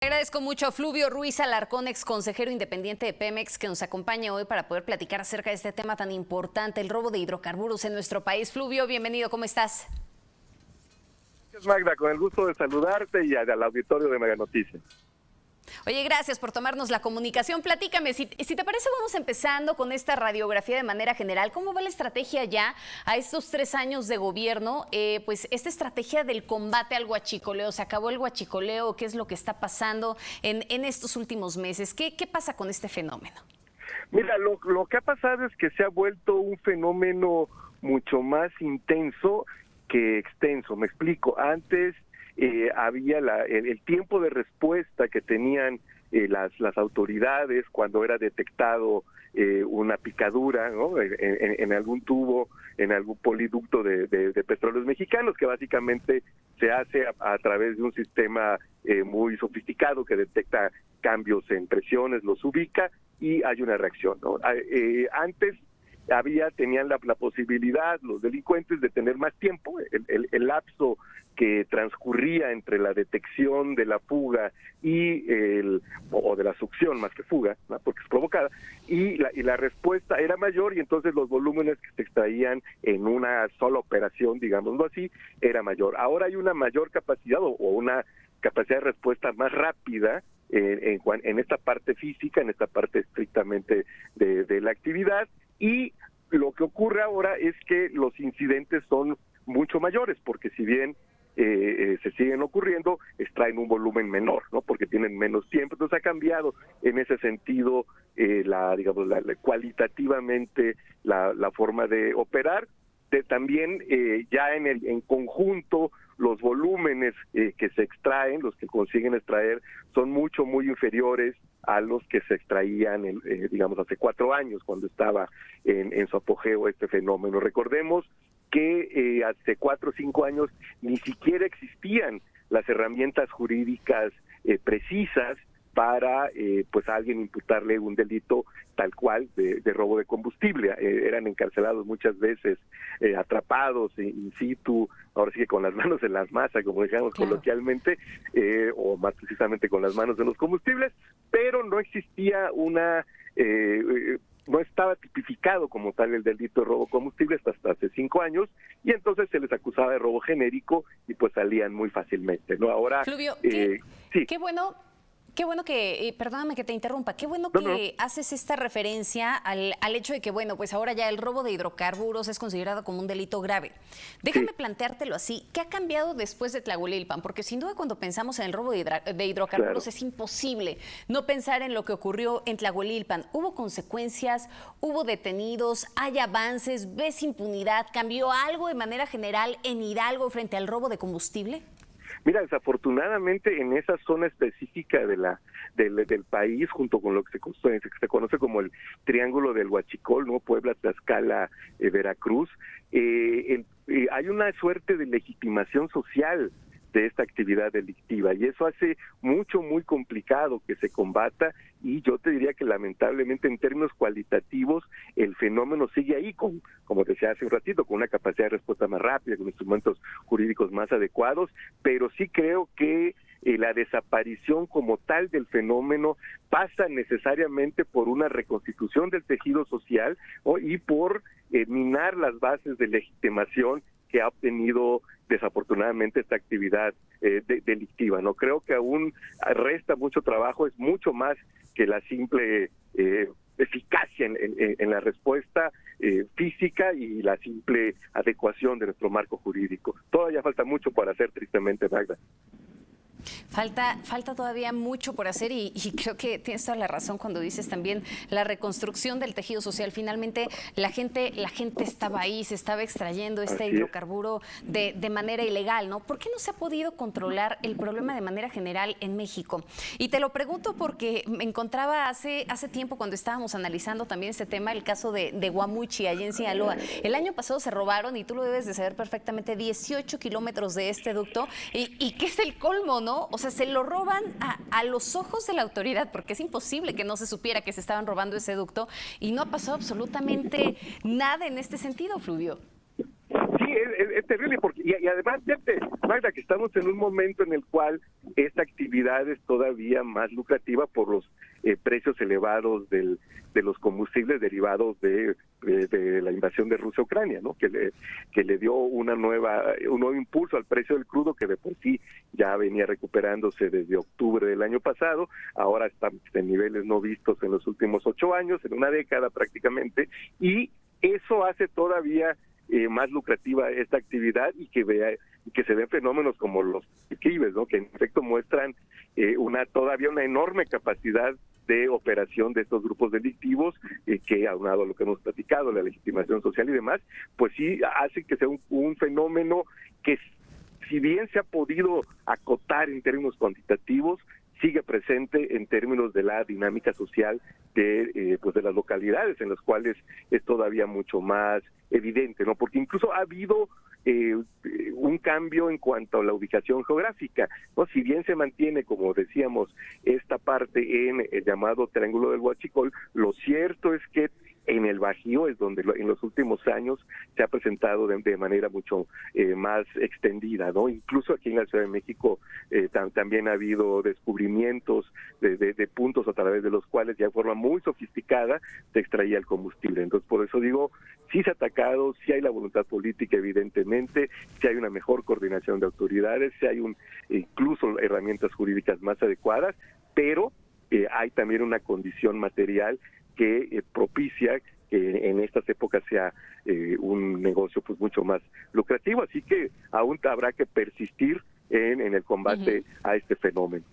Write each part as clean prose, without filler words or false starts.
Agradezco mucho a Fluvio Ruiz Alarcón, ex consejero independiente de Pemex, que nos acompaña hoy para poder platicar acerca de este tema tan importante, el robo de hidrocarburos en nuestro país. Fluvio, bienvenido, ¿cómo estás? Gracias, Magda, con el gusto de saludarte y al auditorio de Mega Noticias. Oye, gracias por tomarnos la comunicación. Platícame, si te parece, vamos empezando con esta radiografía de manera general. ¿Cómo va la estrategia ya a estos 3 años de gobierno? Pues esta estrategia del combate al huachicoleo. ¿Se acabó el huachicoleo? ¿Qué es lo que está pasando en estos últimos meses? ¿Qué pasa con este fenómeno? Mira, lo que ha pasado es que se ha vuelto un fenómeno mucho más intenso que extenso. Me explico. Antes había el tiempo de respuesta que tenían las autoridades cuando era detectado una picadura, ¿no? en algún tubo, en algún poliducto de petróleos mexicanos, que básicamente se hace a través de un sistema muy sofisticado que detecta cambios en presiones, los ubica y hay una reacción, ¿no? Antes tenían la posibilidad los delincuentes de tener más tiempo, el lapso que transcurría entre la detección de la fuga o de la succión más que fuga, ¿no? Porque es provocada, y la respuesta era mayor, y entonces los volúmenes que se extraían en una sola operación, digámoslo así, era mayor. Ahora hay una mayor capacidad o una capacidad de respuesta más rápida en esta parte física, en esta parte estrictamente de la actividad, y lo que ocurre ahora es que los incidentes son mucho mayores, porque si bien se siguen ocurriendo, extraen un volumen menor, ¿no? Porque tienen menos tiempo. Entonces ha cambiado en ese sentido cualitativamente la forma de operar. También ya en conjunto los volúmenes que se extraen, los que consiguen extraer, son muy inferiores a los que se extraían, hace 4 años, cuando estaba en su apogeo este fenómeno. Recordemos que hace 4 o 5 años ni siquiera existían las herramientas jurídicas precisas para a alguien imputarle un delito tal cual de robo de combustible. Eran encarcelados muchas veces, atrapados in situ, ahora sí que con las manos en las masas, como decíamos coloquialmente, o más precisamente con las manos en los combustibles, pero no existía no estaba tipificado como tal el delito de robo de combustible hasta hace 5 años, y entonces se les acusaba de robo genérico y pues salían muy fácilmente, ¿no? Ahora, Fluvio, sí. Qué bueno que, perdóname que te interrumpa, qué bueno que haces esta referencia al hecho de que, bueno, pues ahora ya el robo de hidrocarburos es considerado como un delito grave. Déjame planteártelo así, ¿qué ha cambiado después de Tlahuelilpan? Porque sin duda cuando pensamos en el robo de hidrocarburos es imposible no pensar en lo que ocurrió en Tlahuelilpan. ¿Hubo consecuencias? ¿Hubo detenidos? ¿Hay avances? ¿Ves impunidad? ¿Cambió algo de manera general en Hidalgo frente al robo de combustible? Mira, desafortunadamente en esa zona específica del país, junto con lo que se conoce como el Triángulo del Huachicol, ¿no? Puebla, Tlaxcala, Veracruz, hay una suerte de legitimación social de esta actividad delictiva, y eso hace muy complicado que se combata, y yo te diría que lamentablemente en términos cualitativos el fenómeno sigue ahí, como decía hace un ratito, con una capacidad de respuesta más rápida, con instrumentos jurídicos más adecuados, pero sí creo que la desaparición como tal del fenómeno pasa necesariamente por una reconstitución del tejido social, ¿no? Y por minar las bases de legitimación que ha obtenido desafortunadamente esta actividad delictiva. No creo que aún resta mucho trabajo, es mucho más que la simple eficacia en la respuesta física y la simple adecuación de nuestro marco jurídico. Todavía falta mucho por hacer, tristemente, Magda. Falta todavía mucho por hacer y creo que tienes toda la razón cuando dices también la reconstrucción del tejido social. Finalmente la gente estaba ahí, se estaba extrayendo este hidrocarburo de manera ilegal, ¿no? ¿Por qué no se ha podido controlar el problema de manera general en México? Y te lo pregunto porque me encontraba hace tiempo, cuando estábamos analizando también este tema, el caso de Guamuchi, allí en Sinaloa. El año pasado se robaron, y tú lo debes de saber perfectamente, 18 kilómetros de este ducto, y ¿qué es el colmo, no? O sea, se lo roban a los ojos de la autoridad, porque es imposible que no se supiera que se estaban robando ese ducto, y no ha pasado absolutamente nada en este sentido, Fluvio. Sí, es terrible, porque y además, fíjate, Magda, que estamos en un momento en el cual esta actividad es todavía más lucrativa por los precios elevados de los combustibles derivados de la invasión de Rusia a Ucrania, ¿no? Que le dio un nuevo impulso al precio del crudo, que de por sí ya venía recuperándose desde octubre del año pasado. Ahora está en niveles no vistos en los últimos 8 años, en una década prácticamente, y eso hace todavía más lucrativa esta actividad, y que se ven fenómenos como los cibes, ¿no? Que en efecto muestran todavía una enorme capacidad de operación de estos grupos delictivos, que aunado a lo que hemos platicado, la legitimación social y demás, pues sí hace que sea un fenómeno que, si bien se ha podido acotar en términos cuantitativos, sigue presente en términos de la dinámica social de las localidades, en las cuales es todavía mucho más evidente, ¿no? Porque incluso ha habido un cambio en cuanto a la ubicación geográfica, ¿no? Si bien se mantiene, como decíamos, esta parte en el llamado Triángulo del Huachicol, lo cierto es que en el Bajío es donde en los últimos años se ha presentado de manera mucho más extendida, ¿no? Incluso aquí en la Ciudad de México también ha habido descubrimientos de puntos a través de los cuales ya de forma muy sofisticada se extraía el combustible. Entonces, por eso digo, sí se ha atacado, sí hay la voluntad política, evidentemente, sí hay una mejor coordinación de autoridades, sí hay incluso herramientas jurídicas más adecuadas, pero hay también una condición material que propicia que en estas épocas sea un negocio pues mucho más lucrativo, así que aún habrá que persistir en el combate a este fenómeno.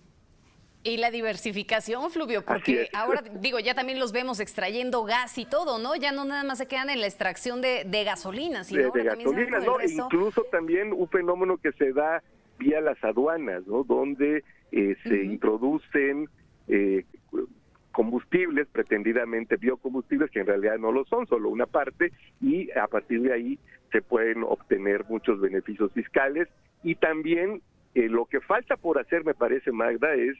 Y la diversificación, Fluvio, porque ahora, digo, ya también los vemos extrayendo gas y todo, ¿no? Ya no nada más se quedan en la extracción de gasolina, sino de gasolina, ¿no? Incluso también un fenómeno que se da vía las aduanas, ¿no? Donde se introducen combustibles, pretendidamente biocombustibles, que en realidad no lo son, solo una parte, y a partir de ahí se pueden obtener muchos beneficios fiscales. Y también lo que falta por hacer, me parece, Magda, es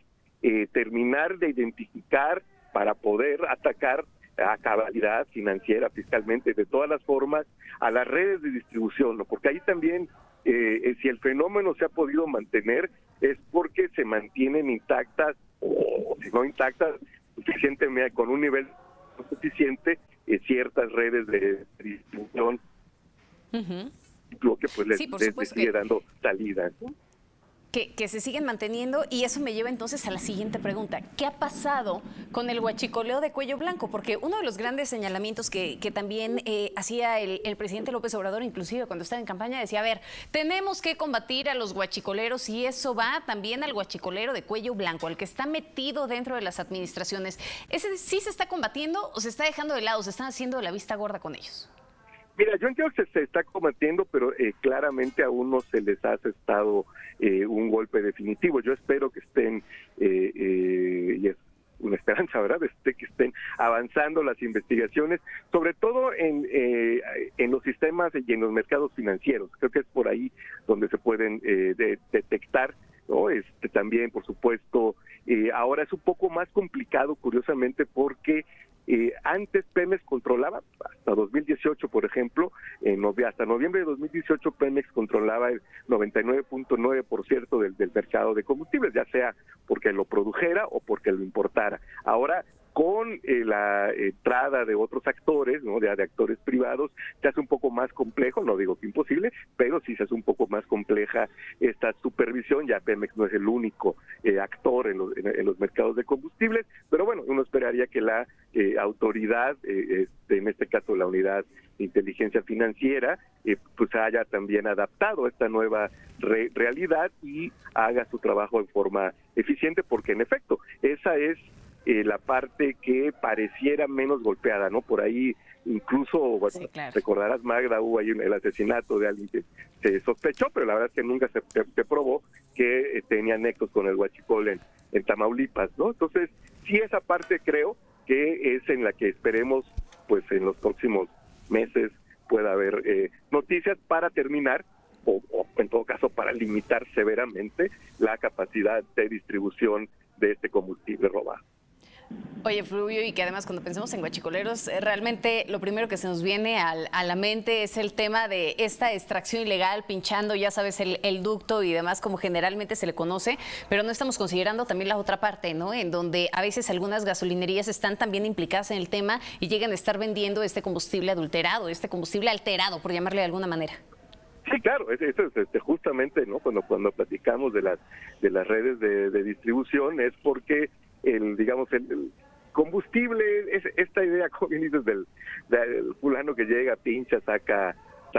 terminar de identificar para poder atacar a cabalidad financiera, fiscalmente, de todas las formas, a las redes de distribución, ¿no? Porque ahí también, si el fenómeno se ha podido mantener, es porque se mantienen intactas, o si no intactas, suficientemente, con un nivel suficiente, ciertas redes de distribución, lo que pues les sigue dando salida, ¿no? Que se siguen manteniendo, y eso me lleva entonces a la siguiente pregunta. ¿Qué ha pasado con el huachicoleo de cuello blanco? Porque uno de los grandes señalamientos que también hacía el presidente López Obrador, inclusive cuando estaba en campaña, decía, a ver, tenemos que combatir a los huachicoleros, y eso va también al huachicolero de cuello blanco, al que está metido dentro de las administraciones. ¿Ese sí se está combatiendo o se está dejando de lado, se están haciendo de la vista gorda con ellos? Mira, yo entiendo que se está combatiendo, pero claramente aún no se les ha asestado un golpe definitivo. Yo espero que estén, y es una esperanza, ¿verdad?, que estén avanzando las investigaciones, sobre todo en los sistemas y en los mercados financieros. Creo que es por ahí donde se pueden detectar, ¿no? También, por supuesto, ahora es un poco más complicado, curiosamente, porque antes Pemex controlaba, hasta 2018, por ejemplo, hasta noviembre de 2018 Pemex controlaba el 99.9% del mercado de combustibles, ya sea porque lo produjera o porque lo importara. Ahora, con la entrada de otros actores, ¿no?, de actores privados, se hace un poco más complejo, no digo que imposible, pero sí se hace un poco más compleja esta supervisión. Ya Pemex no es el único actor en los mercados de combustibles, pero bueno, uno esperaría que la autoridad, en este caso la unidad de inteligencia financiera, pues haya también adaptado a esta nueva realidad y haga su trabajo en forma eficiente, porque en efecto, esa es la parte que pareciera menos golpeada, ¿no? Por ahí incluso, bueno, sí, claro, recordarás, Magda, hubo ahí el asesinato de alguien que se sospechó, pero la verdad es que nunca se probó que tenía nexos con el huachicol en Tamaulipas, ¿no? Entonces, sí, esa parte creo que es en la que esperemos, pues en los próximos meses pueda haber noticias para terminar, o en todo caso para limitar severamente la capacidad de distribución de este combustible robado. Oye, Fluvio, y que además cuando pensamos en guachicoleros, realmente lo primero que se nos viene a la mente es el tema de esta extracción ilegal, pinchando, ya sabes, el ducto y demás, como generalmente se le conoce, pero no estamos considerando también la otra parte, ¿no? En donde a veces algunas gasolinerías están también implicadas en el tema y llegan a estar vendiendo este combustible adulterado, este combustible alterado, por llamarle de alguna manera. Sí, claro, eso es justamente, ¿no? Cuando platicamos de las redes de distribución es porque el combustible, es esta idea, como bien dices, del fulano que llega, pincha, saca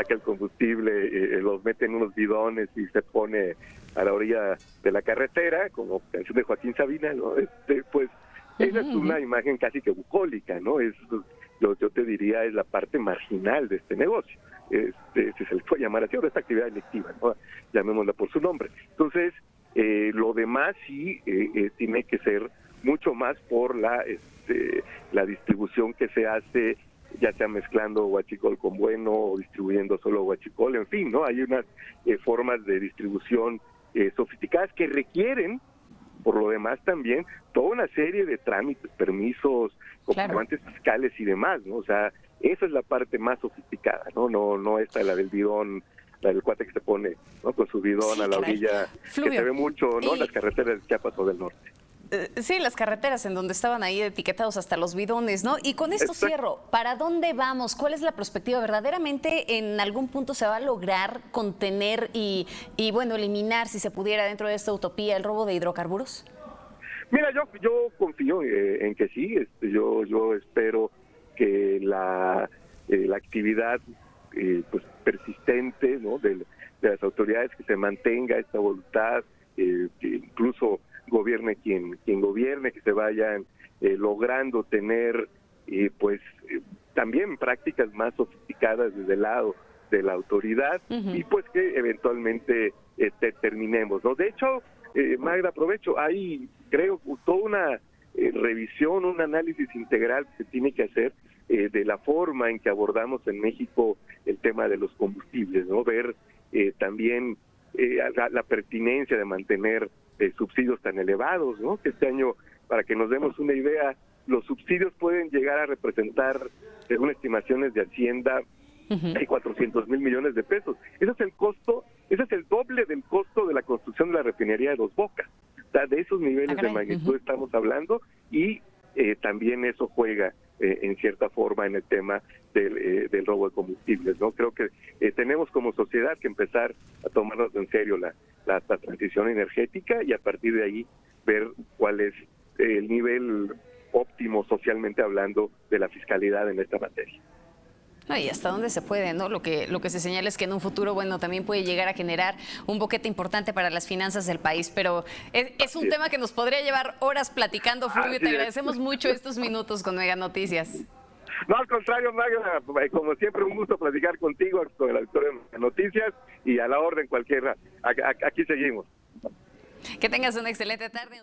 el combustible, los mete en unos bidones y se pone a la orilla de la carretera, como canción de Joaquín Sabina, ¿no? Pues esa es una imagen casi que bucólica, ¿no? Yo te diría, es la parte marginal de este negocio. Si se le puede llamar así, o de esta actividad delictiva, ¿no? Llamémosla por su nombre. Entonces, lo demás sí tiene que ser mucho más por la distribución que se hace, ya sea mezclando huachicol con bueno o distribuyendo solo huachicol, en fin, ¿no? Hay unas formas de distribución sofisticadas que requieren, por lo demás también, toda una serie de trámites, permisos, comprobantes fiscales y demás, ¿no? O sea, esa es la parte más sofisticada, no esta, la del bidón, la del cuate que se pone, ¿no? Con su bidón a la orilla, Fluvio, que se ve mucho, ¿no? En las carreteras de Chiapas o del norte. Sí, las carreteras en donde estaban ahí etiquetados hasta los bidones, ¿no? Y con esto cierro, ¿para dónde vamos? ¿Cuál es la perspectiva? ¿Verdaderamente en algún punto se va a lograr contener y bueno, eliminar, si se pudiera, dentro de esta utopía, el robo de hidrocarburos? Mira, yo confío en que sí. Yo espero que la actividad pues persistente, ¿no? de las autoridades, que se mantenga esta voluntad, que incluso gobierne quien gobierne, que se vayan logrando tener también prácticas más sofisticadas desde el lado de la autoridad, y pues que eventualmente terminemos, ¿no? De hecho, Magda, aprovecho, hay, creo, toda una revisión, un análisis integral que se tiene que hacer de la forma en que abordamos en México el tema de los combustibles, ¿no? Ver también la pertinencia de mantener subsidios tan elevados, ¿no? Que este año, para que nos demos una idea, los subsidios pueden llegar a representar, según estimaciones de Hacienda, hay 400,000 millones de pesos. Ese es el costo, ese es el doble del costo de la construcción de la refinería de Dos Bocas. O sea, de esos niveles de magnitud estamos hablando, y también eso juega en cierta forma en el tema del robo de combustibles, ¿no? Creo que tenemos como sociedad que empezar a tomarnos en serio la transición energética, y a partir de ahí ver cuál es el nivel óptimo, socialmente hablando, de la fiscalidad en esta materia. Y hasta dónde se puede, ¿no? Lo que se señala es que en un futuro, bueno, también puede llegar a generar un boquete importante para las finanzas del país, pero es un tema que nos podría llevar horas platicando, Fluvio. Te agradecemos mucho estos minutos con Mega Noticias. No, al contrario, Magda, como siempre, un gusto platicar contigo, con el auditorio de Mega Noticias, y a la orden cualquiera. Aquí seguimos. Que tengas una excelente tarde.